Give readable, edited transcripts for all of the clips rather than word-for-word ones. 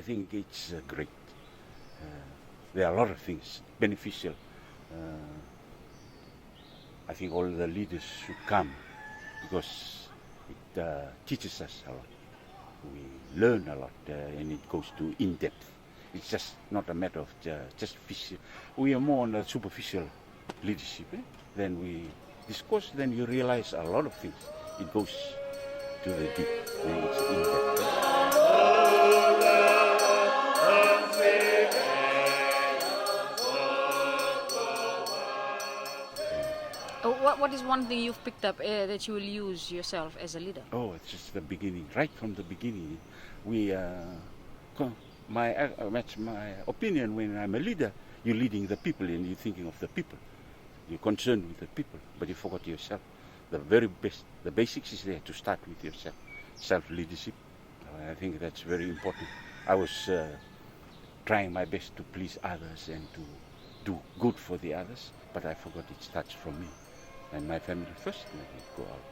think it's great. There are a lot of things beneficial. I think all the leaders should come because it teaches us a lot. We learn a lot and it goes to in-depth. It's just not a matter of just physical. We are more on the superficial leadership. Then we discuss, then you realize a lot of things. It goes to the deep, and it's in-depth. What is one thing you've picked up that you will use yourself as a leader? Oh, it's just the beginning. Right from the beginning, my opinion. When I'm a leader, you're leading the people and you're thinking of the people. You're concerned with the people, but you forgot yourself. The very best, the basics is there to start with yourself. Self-leadership. I think that's very important. I was trying my best to please others and to do good for the others, but I forgot it starts from me and my family first, and I go out.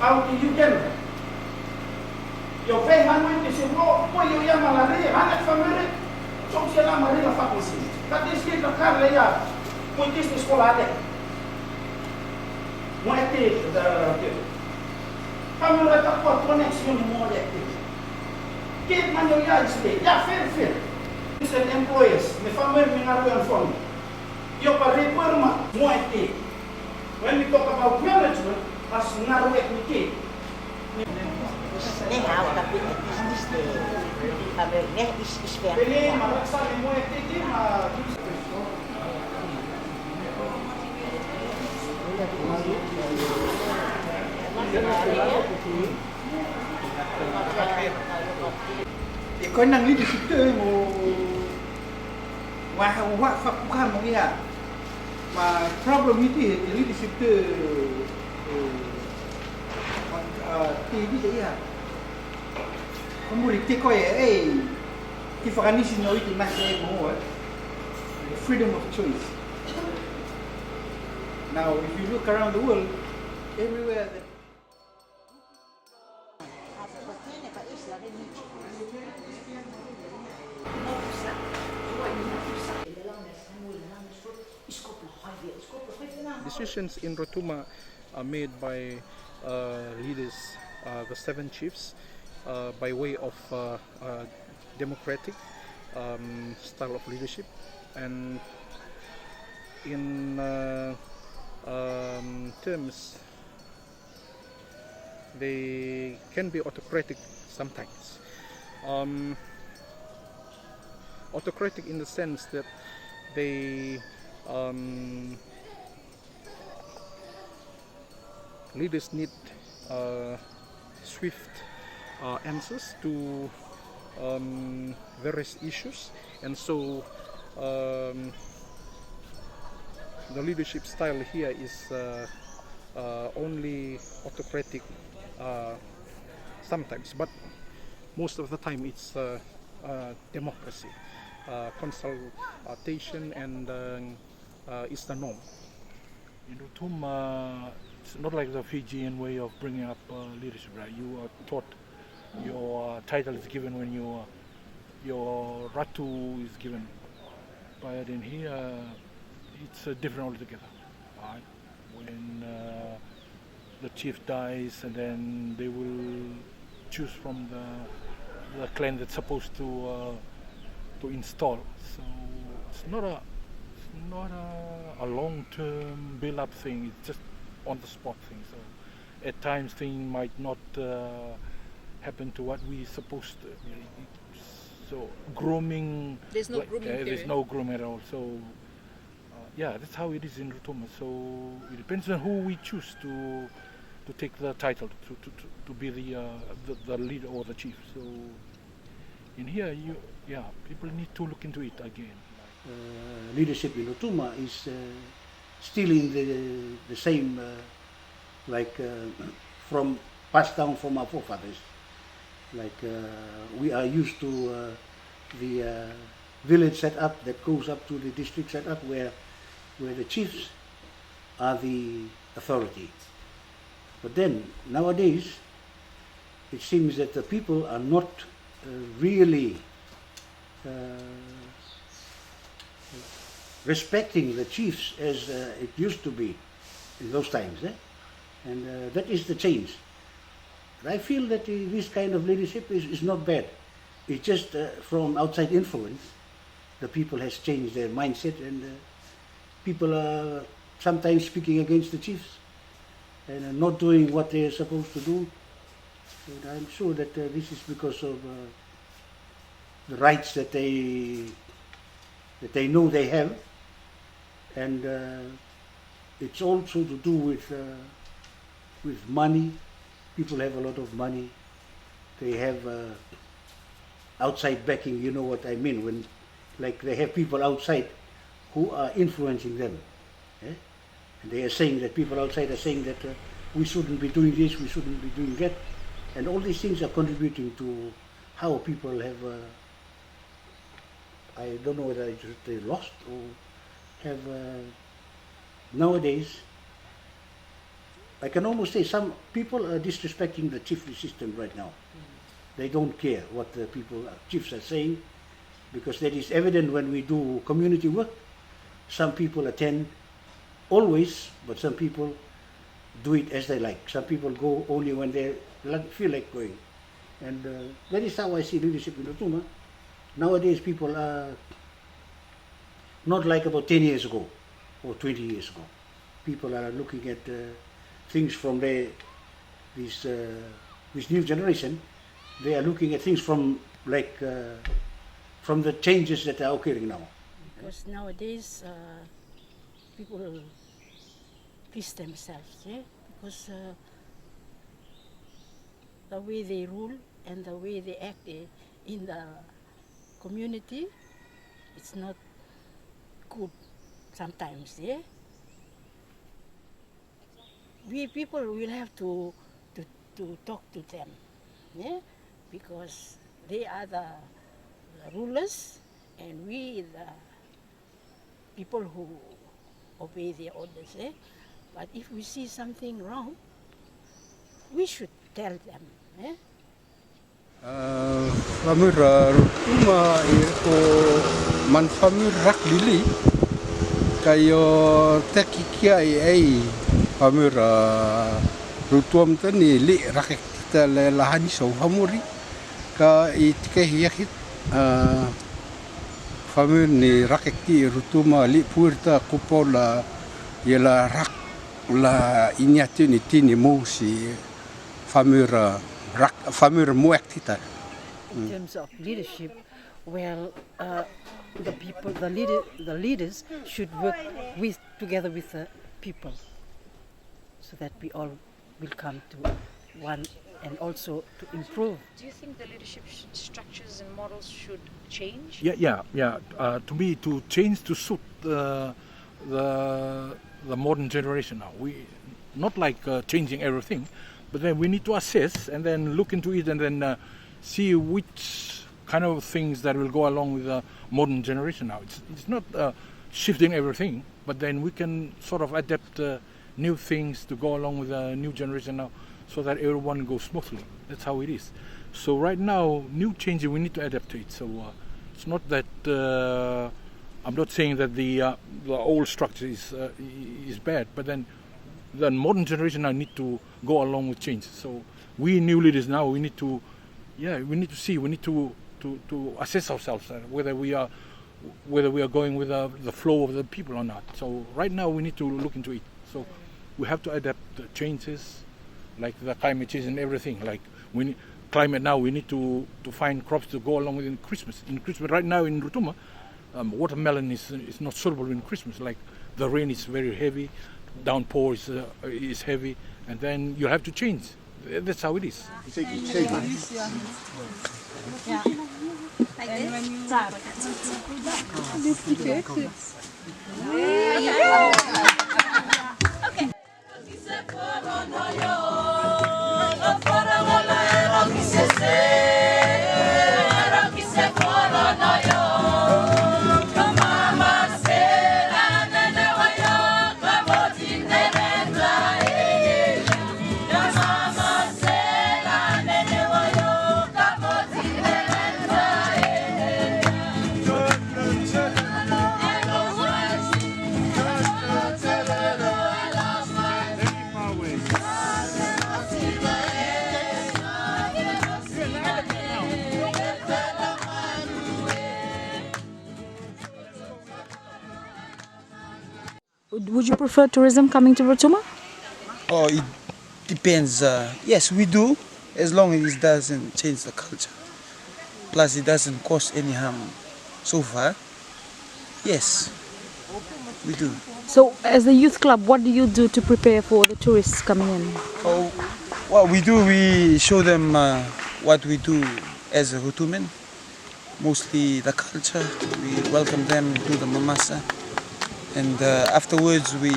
Out you can. Yo ve hanu te se wo po yo ya malare hana famere so se la mare la fakusi. That is ke ka kar ya. Mo tis ni skola de. Mo ete da ke. Famere ta ko connection mo de ke. Ke man yo ya iste ya fer. Is an employees me famere me ngaru en fond. Yo pa reporma mo ete. When we talk about management, as ngaru ek ni ke. Nee, tapi business deh. Tapi is fair. Beli maraksa mo ek ke ma. Ikaw nang leadership tu mo wah bukan mo ya. Ma problem itu leadership tu TV dia. Kamu lihat kau ya, kifakanisi no itu masih mau, freedom of choice. Now, if you look around the world, everywhere that decisions in Rotuma are made by leaders, the 7 chiefs, by way of democratic style of leadership, and in terms they can be autocratic sometimes. Autocratic in the sense that they leaders need swift answers to various issues, and so the leadership style here is only autocratic sometimes, but most of the time it's democracy, consultation, and is the norm. In Rotuma, it's not like the Fijian way of bringing up leadership, right? You are taught, your title is given when your ratu is given. But in here, it's different altogether. Right? When the chief dies, and then they will choose from the clan that's supposed to install. So it's not a long-term build-up thing. It's just on the spot thing. So at times things might not happen to what we supposed to. So grooming. There's no grooming period. There's no groom at all. So yeah, that's how it is in Rotuma. So it depends on who we choose to take the title, to be the leader or the chief. So in here, people need to look into it again. Leadership in Rotuma is still in the same, from passed down from our forefathers. We are used to the village setup that goes up to the district setup, where the chiefs are the authority. But then nowadays, it seems that the people are not really respecting the chiefs as it used to be in those times, and that is the change. I feel that this kind of leadership is not bad. It's just from outside influence, the people has changed their mindset, and people are sometimes speaking against the chiefs and not doing what they are supposed to do. And I'm sure that this is because of the rights that they know they have, and it's also to do with money. People have a lot of money. They have outside backing. You know what I mean, when they have people outside who are influencing them. And they are saying that people outside are saying that we shouldn't be doing this, we shouldn't be doing that, and all these things are contributing to how people have. I don't know whether they lost or have nowadays. I can almost say some people are disrespecting the chiefly system right now. They don't care what the chiefs are saying, because that is evident when we do community work. Some people attend always, but some people do it as they like. Some people go only when they feel like going. And that is how I see leadership in Rotuma. Nowadays people are not like about 10 years ago or 20 years ago. People are looking at things from this new generation. They are looking at things from the changes that are occurring now. Because nowadays people please themselves, because the way they rule and the way they act in the community, it's not good sometimes, We people will have to talk to them, because they are the rulers and we the people who obey their orders. But if we see something wrong, we should tell them. Famur Rotuma ko man famur rak lili kayo tekikia ai famur Rotuma tani li rak kita lahan so famuri ka itke yakit famur ni rak ki Rotuma li purta kupola yela rak la inyatu ni tini mo si famur muek kita. In terms of leadership, well, the people, the leaders should work together with the people, so that we all will come to one and also to improve. Do you think the leadership structures and models should change? Yeah. To me, to change to suit the modern generation now. We not like changing everything, but then we need to assess and then look into it and then see which kind of things that will go along with the modern generation now. It's not shifting everything, but then we can sort of adapt new things to go along with the new generation now, so that everyone goes smoothly. That's how it is. So right now, new changes, we need to adapt to it. So it's not that I'm not saying that the old structure is bad, but then the modern generation now need to go along with change. So we new leaders now, we need to see, we need to assess ourselves whether we are going with the flow of the people or not. So right now we need to look into it. So we have to adapt the changes, like the climate change and everything. Like climate now, we need to find crops to go along with in Christmas. In Christmas right now in Rotuma, watermelon is not suitable in Christmas. Like the rain is very heavy, downpour is heavy, and then you have to change. That's how it is. Would you prefer tourism coming to Rotuma? Oh, it depends. Yes, we do, as long as it doesn't change the culture. Plus, it doesn't cause any harm so far. Yes, we do. So, as a youth club, what do you do to prepare for the tourists coming in? Oh, what we do, we show them what we do as a Rotuman. Mostly the culture. We welcome them to the mamasa. And afterwards we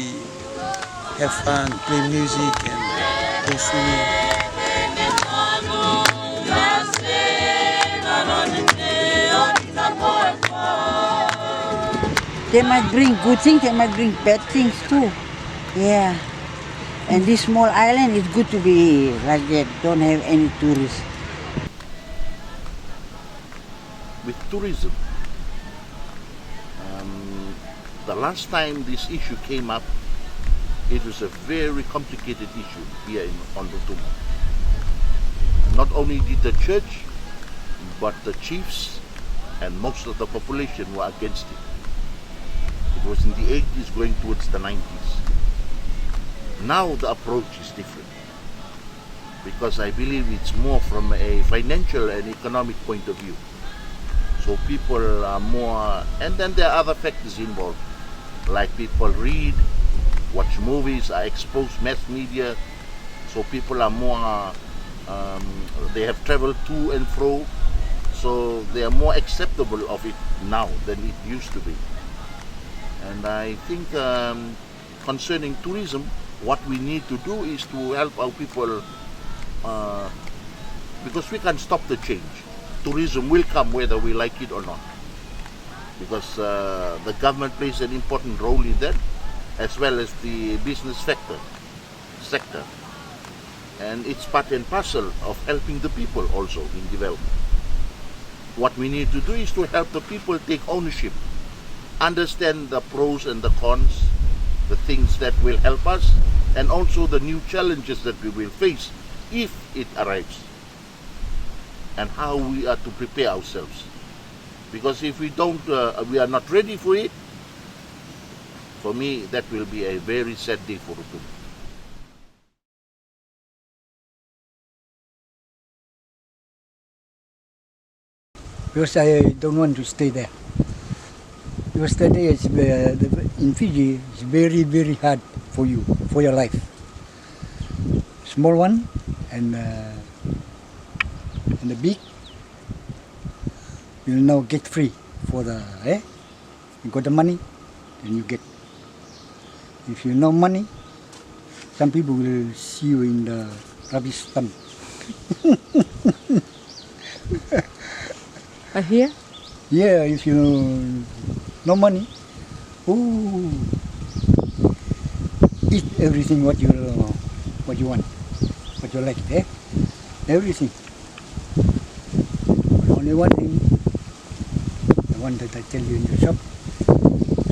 have fun, play music and go swimming. They might bring good things, they might bring bad things too. Yeah. And this small island is good to be like that, don't have any tourists. With tourism, the last time this issue came up, it was a very complicated issue here on Rotuma. Not only did the church, but the chiefs and most of the population were against it. It was in the 80s going towards the 90s. Now the approach is different, because I believe it's more from a financial and economic point of view. So people are more, and then there are other factors involved, like people read, watch movies, are exposed mass media, so people are more, they have traveled to and fro, so they are more acceptable of it now than it used to be. And I think concerning tourism, what we need to do is to help our people, because we can stop the change. Tourism will come whether we like it or not, because the government plays an important role in that, as well as the business sector. And it's part and parcel of helping the people also in development. What we need to do is to help the people take ownership, understand the pros and the cons, the things that will help us, and also the new challenges that we will face if it arrives, and how we are to prepare ourselves. Because if we don't, we are not ready for it, for me, that will be a very sad day for Rotuma. Because I don't want to stay there. Because that day in Fiji, it's very, very hard for you, for your life. Small one and the big, you'll now get free for the, you got the money, then you get. If you no money, some people will see you in the rubbish dump. I hear? Yeah, if you no money, eat everything what you want, what you like, everything. But only one thing, the one that I tell you in the shop,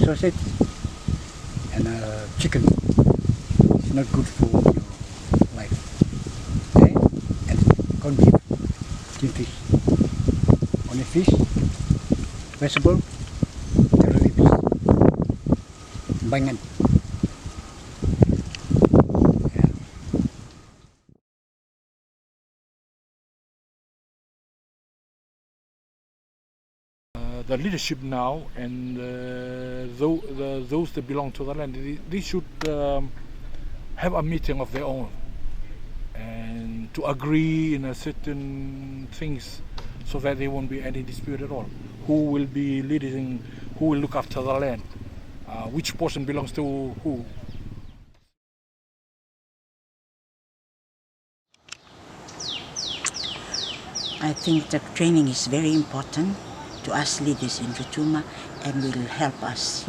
sausage and chicken. It's not good for your life. corned beef, tin fish. Only fish, vegetable, teriyaki fish, bangan. The leadership now and those that belong to the land, they should have a meeting of their own and to agree in a certain things so that there won't be any dispute at all. Who will be leading, who will look after the land, which portion belongs to who. I think the training is very important to us leaders in Rotuma and will help us,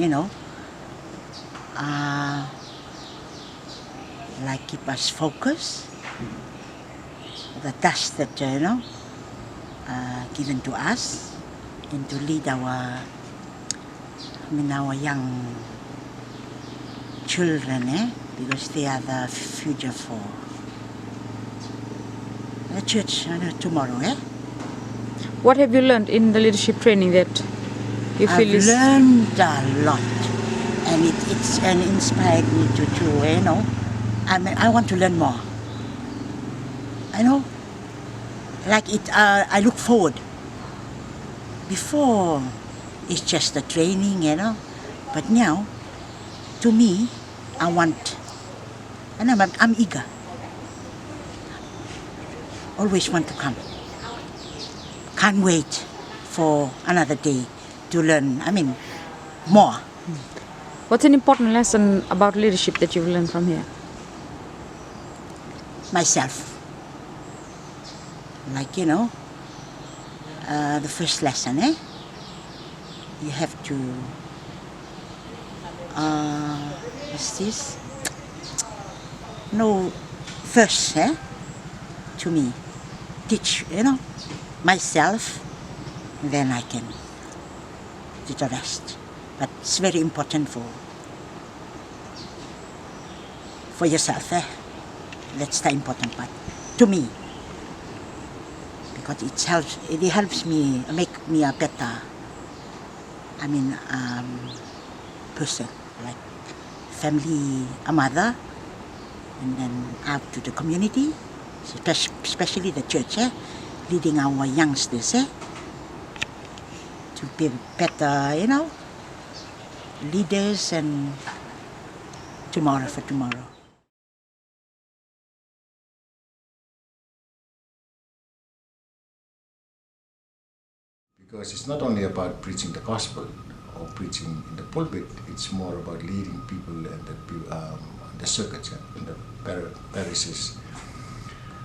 like keep us focused. The task that, given to us and to lead our young children, because they are the future for the church tomorrow. What have you learned in the leadership training that you feel I've learned a lot, and it's inspired me to I want to learn more. Like it. I look forward. Before, it's just the training, but now, to me, I want, and I'm eager. Always want to come. Can't wait for another day to learn, more. What's an important lesson about leadership that you've learned from here? Myself. Like, the first lesson, you have to, what's this? No, first, to me, teach, myself, then I can do the rest. But it's very important for yourself. That's the important part to me, because it helps me make me a better, person, like family, a mother, and then out to the community, especially the church, leading our youngsters, to be better, leaders and tomorrow for tomorrow. Because it's not only about preaching the gospel or preaching in the pulpit, it's more about leading people and the circuits and the parishes.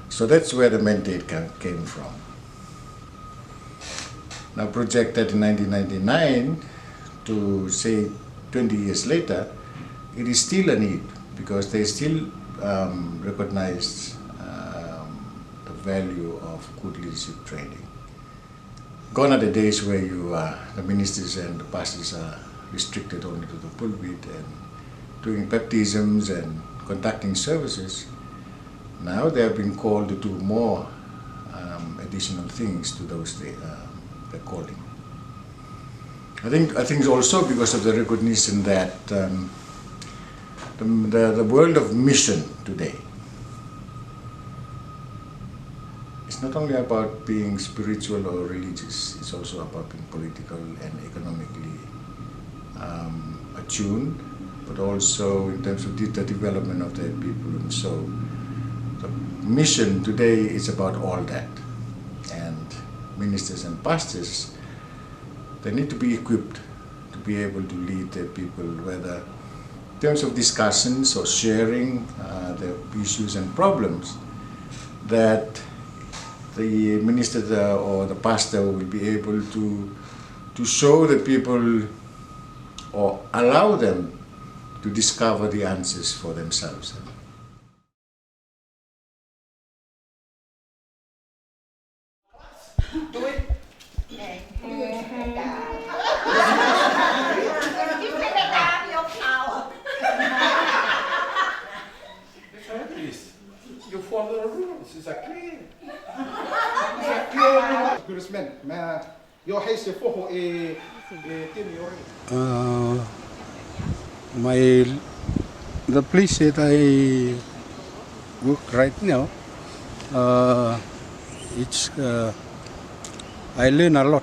So that's where the mandate came from. Now projected in 1999 to say 20 years later, it is still a need because they still recognize the value of good leadership training. Gone are the days where the ministers and the pastors are restricted only to the pulpit and doing baptisms and conducting services. Now they have been called to do more additional things to those they're calling. I think also because of the recognition that the world of mission today it's not only about being spiritual or religious, it's also about being political and economically attuned, but also in terms of the development of their people. And so the mission today is about all that. And ministers and pastors, they need to be equipped to be able to lead their people, whether in terms of discussions or sharing their issues and problems, that the minister or the pastor will be able to show the people or allow them to discover the answers for themselves. Do it. You follow the rules, it's clear. congressman, your haste for a the place that I work right now, it's I learn a lot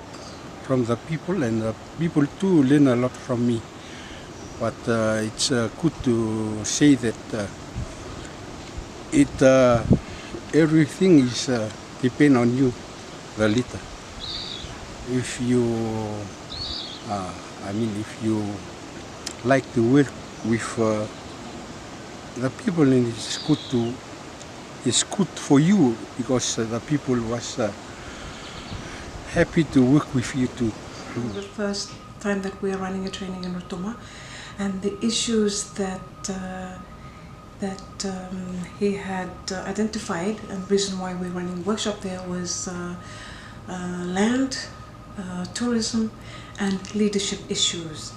from the people, and the people too learn a lot from me. But it's good to say that everything is depend on you, the leader. If you, if you like to work with the people, and it's good for you, because the people was happy to work with you too. The first time that we are running a training in Rotuma, and the issues that he had identified, and the reason why we're running a workshop there was land, tourism, and leadership issues.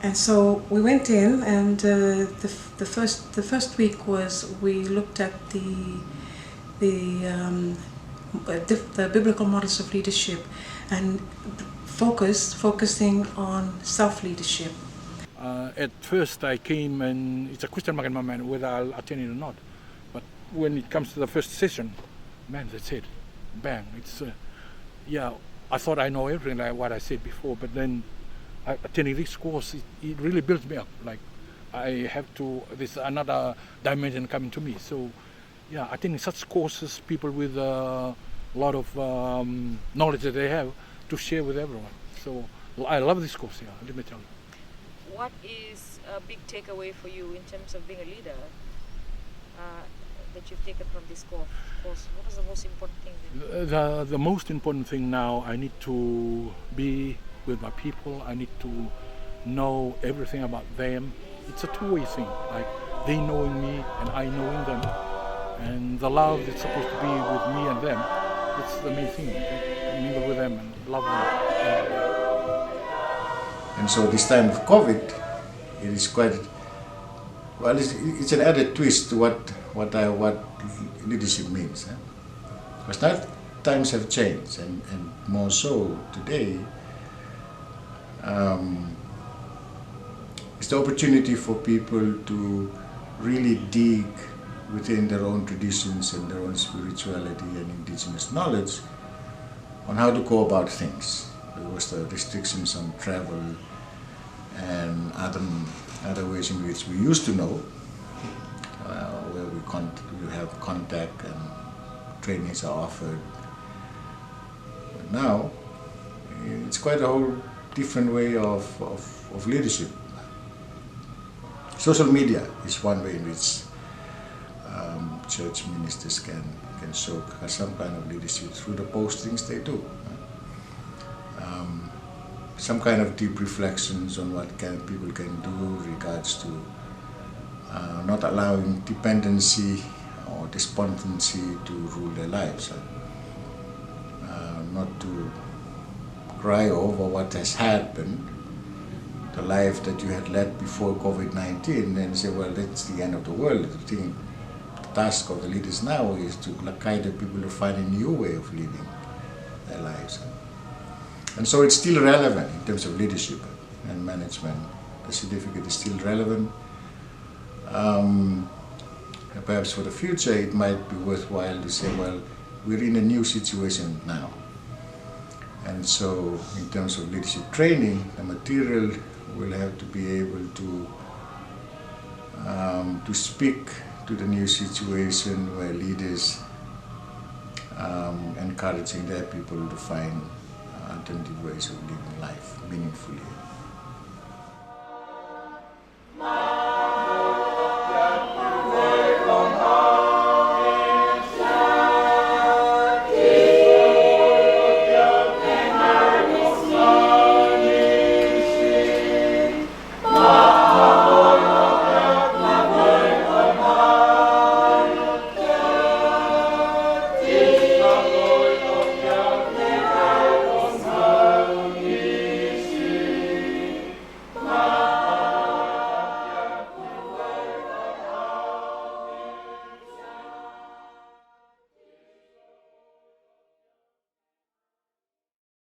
And so we went in, and the first week was we looked at the biblical models of leadership, and focusing on self-leadership. At first I came, and it's a question mark in my mind whether I'll attend it or not. But when it comes to the first session, man, that's it. Bang. It's, I thought I know everything, like what I said before, but then attending this course, it really builds me up. Like, I have to, there's another dimension coming to me. So, yeah, attending such courses, people with a lot of knowledge that they have to share with everyone. So, I love this course, let me tell you. What is a big takeaway for you in terms of being a leader that you've taken from this course? What is the most important thing? The most important thing now, I need to be with my people. I need to know everything about them. It's a two-way thing, like they knowing me and I knowing them. And the love that's supposed to be with me and them, it's the main thing. Mingle with them and love them. And so this time of COVID, it is quite, well, it's an added twist to what leadership means. Because now times have changed, and more so today, it's the opportunity for people to really dig within their own traditions and their own spirituality and indigenous knowledge on how to go about things. There was the restrictions on travel and other ways in which we used to know, where we have contact and trainings are offered. But now, it's quite a whole different way of leadership. Social media is one way in which church ministers can show some kind of leadership through the postings they do. Some kind of deep reflections on what people can do regards to not allowing dependency or despondency to rule their lives. Not to cry over what has happened, the life that you had led before COVID-19, and say, well, that's the end of the world. The task of the leaders now is to guide the people to find a new way of living their lives. And so it's still relevant in terms of leadership and management. The certificate is still relevant. Perhaps for the future it might be worthwhile to say, well, we're in a new situation now. And so in terms of leadership training, the material will have to be able to speak to the new situation where leaders encouraging their people to find alternative ways of living life meaningfully.